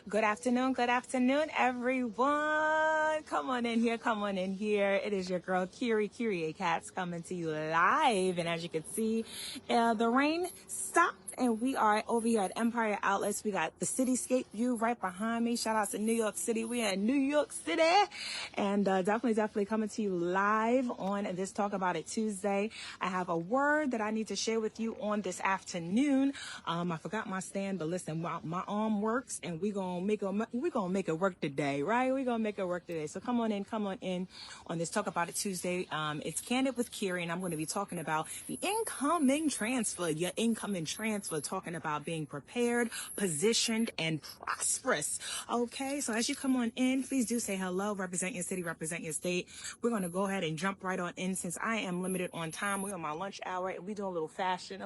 Good afternoon, everyone. Come on in here, come on in here. It is your girl, Kyrie Cats, coming to you live. And as you can see, the rain stopped. And we are over here at Empire Outlets. We got the cityscape view right behind me. Shout out to New York City. We are in New York City. And definitely coming to you live on this Talk About It Tuesday. I have a word that I need to share with you on this afternoon. I forgot my stand, but listen, my arm works, and we're gonna make it work today, right? We're gonna make it work today. So come on in on this Talk About It Tuesday. It's Candid with Kiri, and I'm going to be talking about the incoming transfer, your incoming transfer, talking about being prepared, positioned, and prosperous. Okay, so as you come on in, please do say hello, represent your city, represent your state. We're going to go ahead and jump right on in since I am limited on time. We're on my lunch hour, and we do a little fashion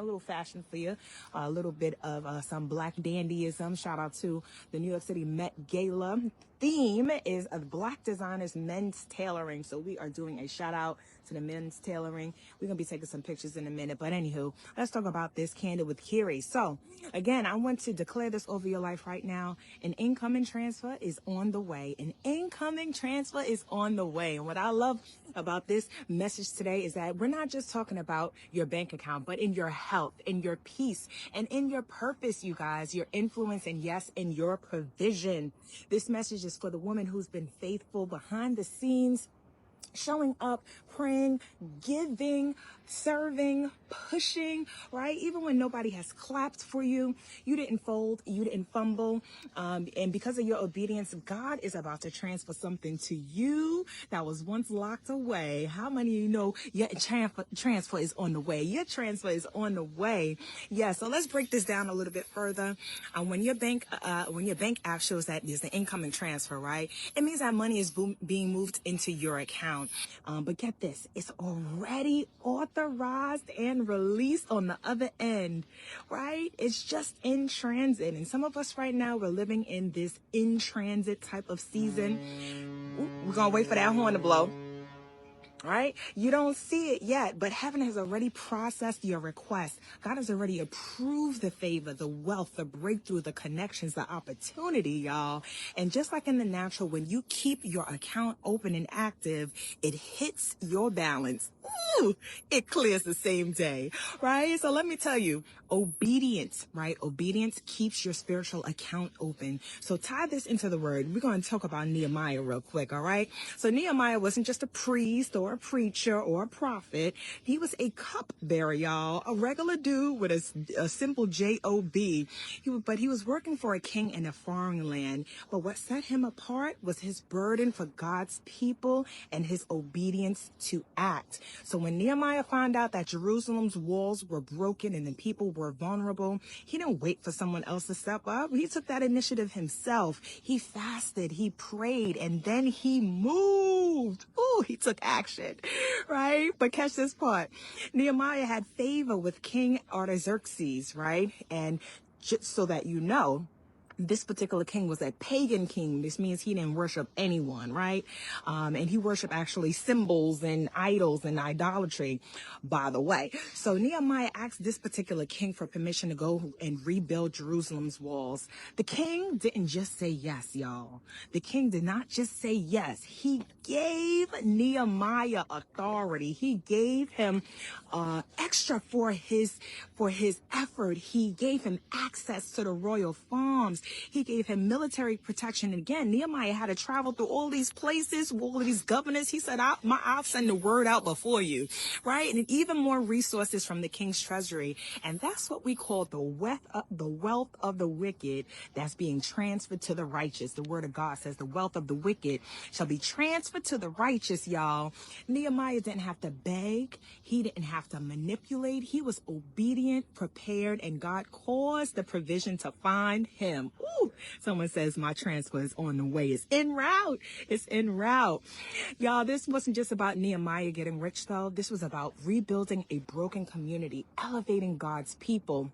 for you, a little bit of some black dandyism. Shout out to the New York City Met Gala. Theme is of Black designers, men's tailoring. So we are doing a shout out to the men's tailoring. We're going to be taking some pictures in a minute. But anywho, let's talk about this Candid with Kiri. So again, I want to declare this over your life right now. An incoming transfer is on the way. An incoming transfer is on the way. And what I love about this message today is that we're not just talking about your bank account, but in your health, in your peace, and in your purpose, you guys, your influence, and yes, in your provision. This message is for the woman who's been faithful behind the scenes, showing up, praying, giving, serving, pushing, right? Even when nobody has clapped for you, you didn't fold, you didn't fumble. And because of your obedience, God is about to transfer something to you that was once locked away. How many of you know your transfer is on the way? Your transfer is on the way. Yeah, so let's break this down a little bit further. When your bank app shows that there's an incoming transfer, right? It means that money is being moved into your account. But get this, it's already authorized and released on the other end, right? It's just in transit. And some of us right now, we're living in this in transit type of season. Ooh, we're going to wait for that horn to blow. Right? You don't see it yet, but heaven has already processed your request. God has already approved the favor, the wealth, the breakthrough, the connections, the opportunity, y'all. And just like in the natural, when you keep your account open and active, it hits your balance. Ooh, it clears the same day, right? So let me tell you, obedience, right? Obedience keeps your spiritual account open. So tie this into the word. We're going to talk about Nehemiah real quick, all right? So Nehemiah wasn't just a priest or a preacher or a prophet. He was a cupbearer, y'all, a regular dude with a simple J-O-B. But he was working for a king in a foreign land. But what set him apart was his burden for God's people and his obedience to act. So when Nehemiah found out that Jerusalem's walls were broken and the people were vulnerable, he didn't wait for someone else to step up. He took that initiative himself. He fasted, he prayed, and then he moved. Ooh, he took action, right? But catch this part. Nehemiah had favor with King Artaxerxes, right? And just so that you know, this particular king was a pagan king. This means he didn't worship anyone, right? And he worshiped actually symbols and idols and idolatry, by the way. So Nehemiah asked this particular king for permission to go and rebuild Jerusalem's walls. The king didn't just say yes, y'all. The king did not just say yes. He gave Nehemiah authority. He gave him extra for his effort. He gave him access to the royal farms. He gave him military protection. And again, Nehemiah had to travel through all these places, all of these governors. He said, I'll send the word out before you, right? And even more resources from the king's treasury. And that's what we call the wealth of the wicked that's being transferred to the righteous. The word of God says the wealth of the wicked shall be transferred to the righteous, y'all. Nehemiah didn't have to beg. He didn't have to manipulate. He was obedient, prepared, and God caused the provision to find him. Ooh, someone says my transfer is on the way. It's en route. It's en route. Y'all, this wasn't just about Nehemiah getting rich, though. This was about rebuilding a broken community, elevating God's people,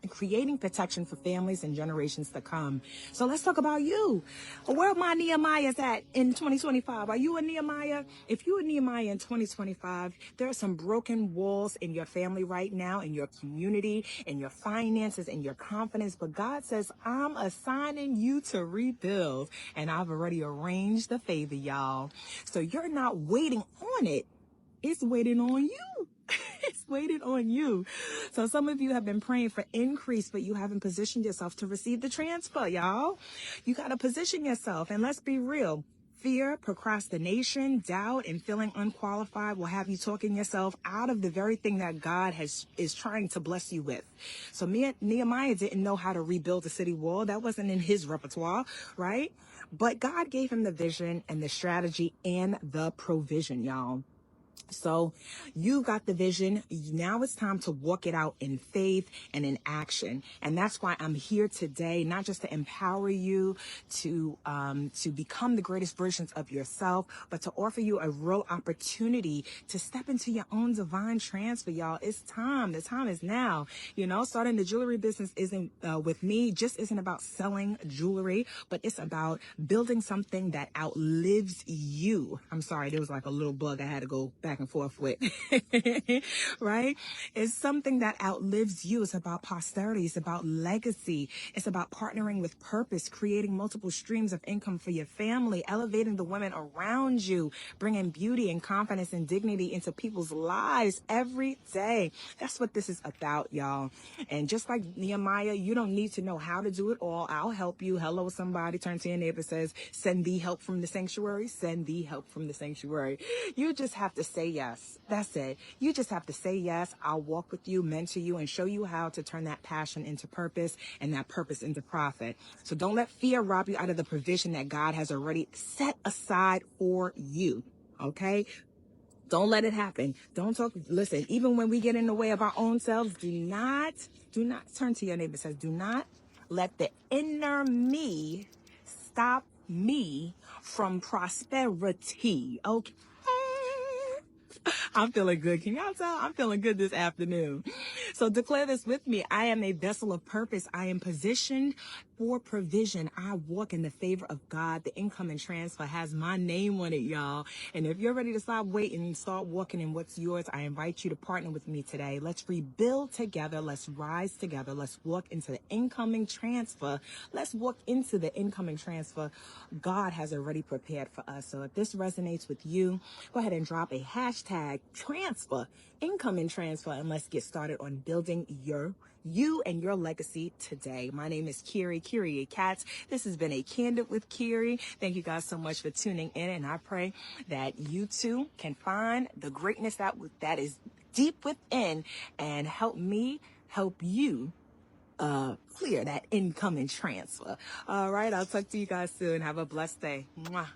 creating protection for families and generations to come. So let's talk about you. Where are my Nehemiahs at in 2025? Are you a Nehemiah? If you're a Nehemiah in 2025, there are some broken walls in your family right now, in your community, in your finances, in your confidence. But God says, I'm assigning you to rebuild. And I've already arranged the favor, y'all. So you're not waiting on it. It's waiting on you. It's waiting on you. So some of you have been praying for increase, but you haven't positioned yourself to receive the transfer, y'all. You got to position yourself. And let's be real. Fear, procrastination, doubt, and feeling unqualified will have you talking yourself out of the very thing that God is trying to bless you with. So Nehemiah didn't know how to rebuild the city wall. That wasn't in his repertoire, right? But God gave him the vision and the strategy and the provision, y'all. So you got the vision. Now it's time to walk it out in faith and in action. And that's why I'm here today, not just to empower you to become the greatest versions of yourself, but to offer you a real opportunity to step into your own divine transfer, y'all. It's time. The time is now. You know, starting the jewelry business isn't with me, just isn't about selling jewelry, but it's about building something that outlives you. I'm sorry, there was like a little bug I had to go back and forth with, right? It's something that outlives you. It's about posterity. It's about legacy. It's about partnering with purpose, creating multiple streams of income for your family, elevating the women around you, bringing beauty and confidence and dignity into people's lives every day. That's what this is about, y'all. And just like Nehemiah, you don't need to know how to do it all. I'll help you. Hello, somebody. Turn to your neighbor, says, send thee help from the sanctuary. Send thee help from the sanctuary. You just have to say yes. That's it. You just have to say yes. I'll walk with you, mentor you, and show you how to turn that passion into purpose and that purpose into profit. So don't let fear rob you out of the provision that God has already set aside for you. Okay? Don't let it happen. Don't talk. Listen, even when we get in the way of our own selves, do not turn to your neighbor and says, do not let the inner me stop me from prosperity. Okay. I'm feeling good. Can y'all tell? I'm feeling good this afternoon. So declare this with me. I am a vessel of purpose. I am positioned for provision. I walk in the favor of God. The income and transfer has my name on it, y'all. And if you're ready to stop waiting and start walking in what's yours, I invite you to partner with me today. Let's rebuild together. Let's rise together. Let's walk into the incoming transfer. Let's walk into the incoming transfer God has already prepared for us. So if this resonates with you, go ahead and drop a hashtag transfer, incoming transfer, and let's get started on building you and your legacy today. My name is Kyrie Katz. This has been a Candid with Kyrie. Thank you guys so much for tuning in, and I pray that you too can find the greatness that is deep within and help me help you clear that incoming transfer. All right, I'll talk to you guys soon. Have a blessed day. Mwah.